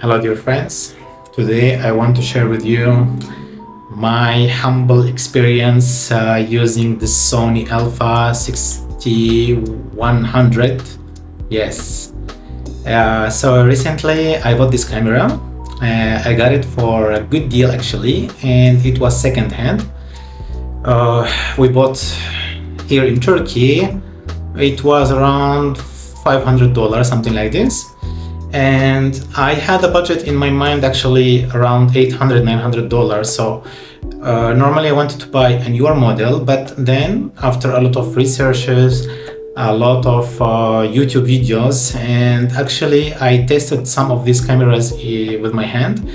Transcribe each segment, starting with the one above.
Hello dear friends, today I want to share with you my humble experience using the Sony a6100. Yes, so recently I bought this camera. I got it for a good deal actually, and it was second-hand. We bought here in Turkey. It was around $500, something like this. And I had a budget in my mind actually around $800-900. So normally I wanted to buy a newer model, but then after a lot of researches, a lot of YouTube videos, and actually I tested some of these cameras with my hand,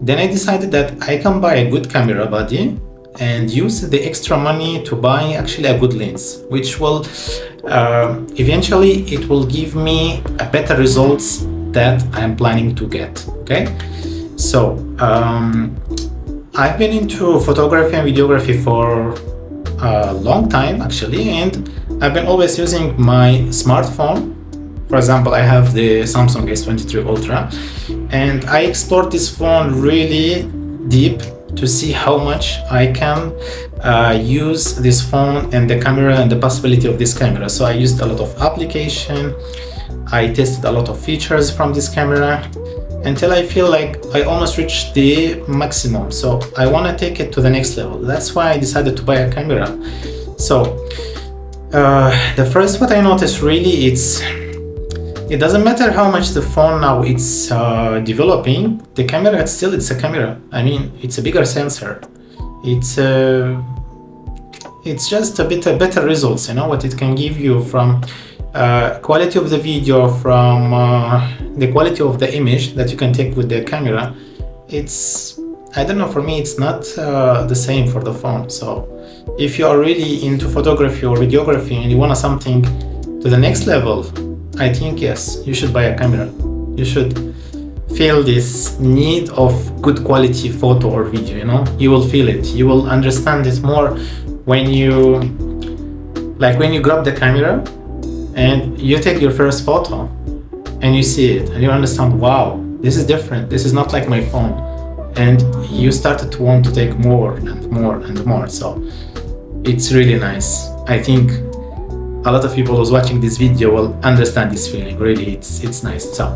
then I decided that I can buy a good camera body and use the extra money to buy actually a good lens, which will eventually it will give me a better results that I'm planning to get. Okay, so I've been into photography and videography for a long time actually, and I've been always using my smartphone. For example, I have the Samsung S23 Ultra, and I explored this phone really deep to see how much I can use this phone and the camera and the possibility of this camera. So I used a lot of application, I tested a lot of features from this camera until I feel like I almost reached the maximum. So I want to take it to the next level. That's why I decided to buy a camera. So the first what I noticed really, it doesn't matter how much the phone now it's developing, the camera it's a camera. I mean, it's a bigger sensor. It's just a bit better results, you know, what it can give you from quality of the video, from the quality of the image that you can take with the camera. It's, I don't know, for me it's not the same for the phone. So if you are really into photography or videography and you want something to the next level, I think yes, you should buy a camera. You should feel this need of good quality photo or video, you know. You will feel it, you will understand it more when you grab the camera and you take your first photo and you see it and you understand, wow, this is different, this is not like my phone, and you started to want to take more and more and more. So it's really nice. I think a lot of people who's watching this video will understand this feeling. Really, it's nice. So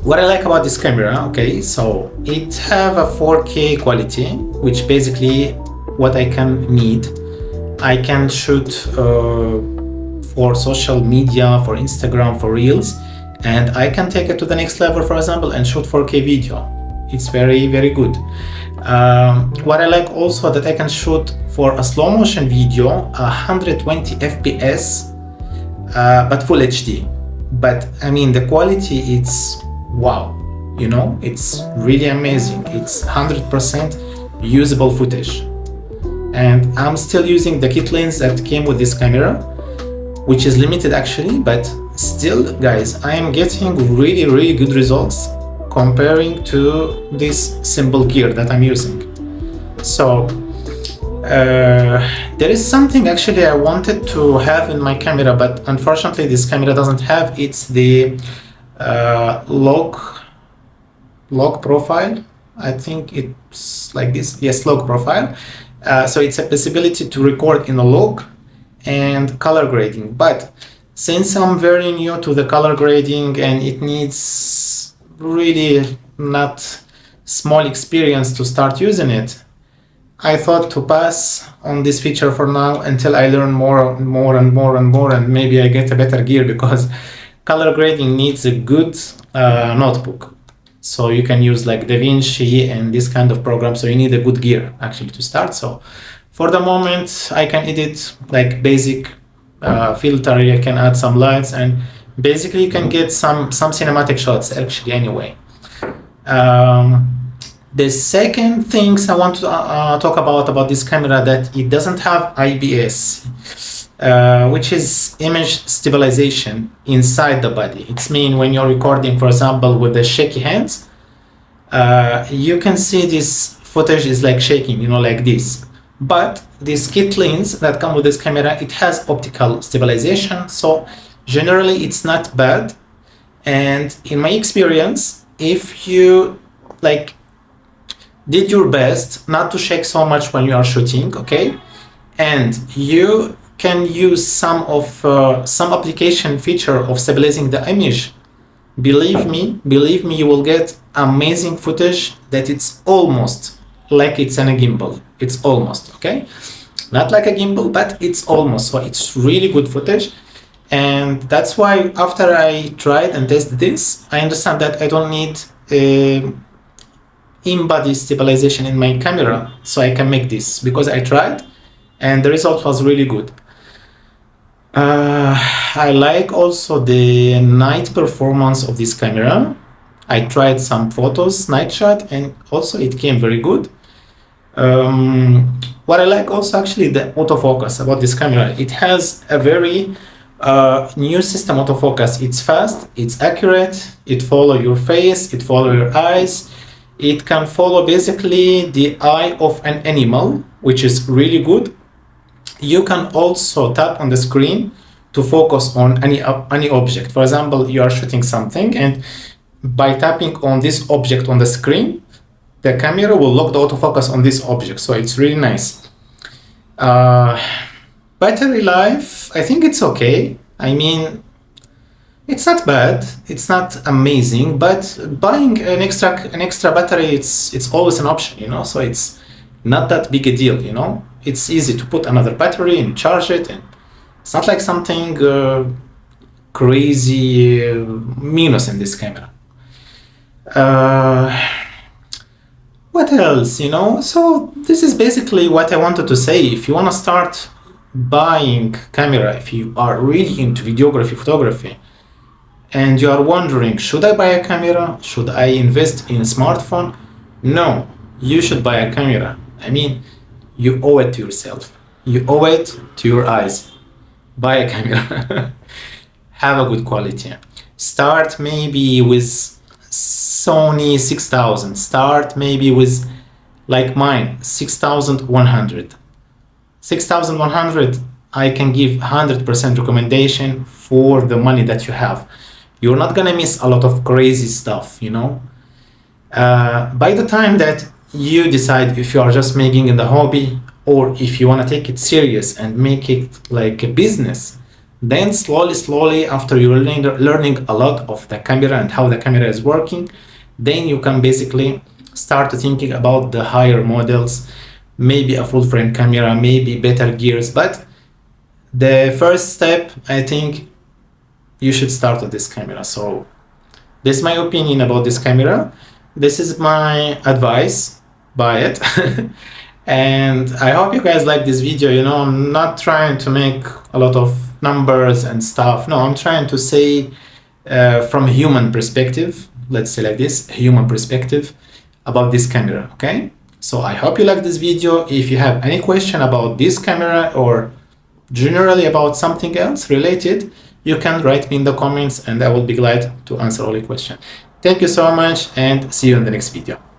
what I like about this camera, okay, so it have a 4K quality, which basically what I can need. I can shoot for social media, for Instagram, for Reels, and I can take it to the next level, for example, and shoot 4K video. It's very, very good. What I like also that I can shoot for a slow motion video 120 FPS, but full HD. But I mean, the quality, it's wow, you know, it's really amazing. It's 100% usable footage. And I'm still using the kit lens that came with this camera, which is limited actually, but still guys, I am getting really, really good results comparing to this simple gear that I'm using. So there is something actually I wanted to have in my camera, but unfortunately this camera doesn't have. It's the log profile. I think it's like this. Yes, log profile. So it's a possibility to record in a log and color grading. But since I'm very new to the color grading and it needs really not small experience to start using it, I thought to pass on this feature for now until I learn more and more and more and more, and maybe I get a better gear, because color grading needs a good notebook. So you can use like DaVinci and this kind of program. So you need a good gear actually to start. So for the moment, I can edit like basic filter. I can add some lights, and basically you can get some cinematic shots actually anyway. The second things I want to talk about this camera, that it doesn't have APS, which is image stabilization inside the body. It's mean when you're recording, for example, with the shaky hands, you can see this footage is like shaking, you know, like this. But this kit lens that come with this camera, it has optical stabilization, so generally it's not bad. And in my experience, if you like did your best not to shake so much when you are shooting, okay, and you can use some application feature of stabilizing the image, believe me, you will get amazing footage that it's almost like it's in a gimbal. It's almost, okay, not like a gimbal, but it's almost. So it's really good footage. And that's why after I tried and tested this, I understand that I don't need in-body stabilization in my camera, so I can make this, because I tried and the result was really good. I like also the night performance of this camera. I tried some photos, night shot, and also it came very good. What I like also actually the autofocus about this camera. It has a very new system autofocus. It's fast, it's accurate, it follows your face, it follows your eyes. It can follow basically the eye of an animal, which is really good. You can also tap on the screen to focus on any object. For example, you are shooting something, and by tapping on this object on the screen, the camera will lock the autofocus on this object. So it's really nice. Battery life, I think it's okay. I mean, it's not bad, it's not amazing, but buying an extra battery, it's always an option, you know. So it's not that big a deal, you know. It's easy to put another battery and charge it, and it's not like something crazy minus in this camera. What else, you know? So this is basically what I wanted to say. If you want to start buying camera, if you are really into videography, photography, and you are wondering, should I buy a camera? Should I invest in a smartphone? No, you should buy a camera. I mean, you owe it to yourself. You owe it to your eyes. Buy a camera. Have a good quality. Start maybe with Sony 6000. Start maybe with, like mine, 6100. 6100, I can give 100% recommendation for the money that you have. You're not gonna miss a lot of crazy stuff, you know. By the time that you decide if you are just making it a hobby, or if you want to take it serious and make it like a business, then slowly after you're learning a lot of the camera and how the camera is working, then you can basically start thinking about the higher models, maybe a full frame camera, maybe better gears. But the first step, I think you should start with this camera. So this is my opinion about this camera. This is my advice. Buy it. And I hope you guys like this video. You know, I'm not trying to make a lot of numbers and stuff. No, I'm trying to say from a human perspective, let's say like this, human perspective about this camera, okay? So I hope you like this video. If you have any question about this camera or generally about something else related, you can write me in the comments and I will be glad to answer all your questions. Thank you so much and see you in the next video.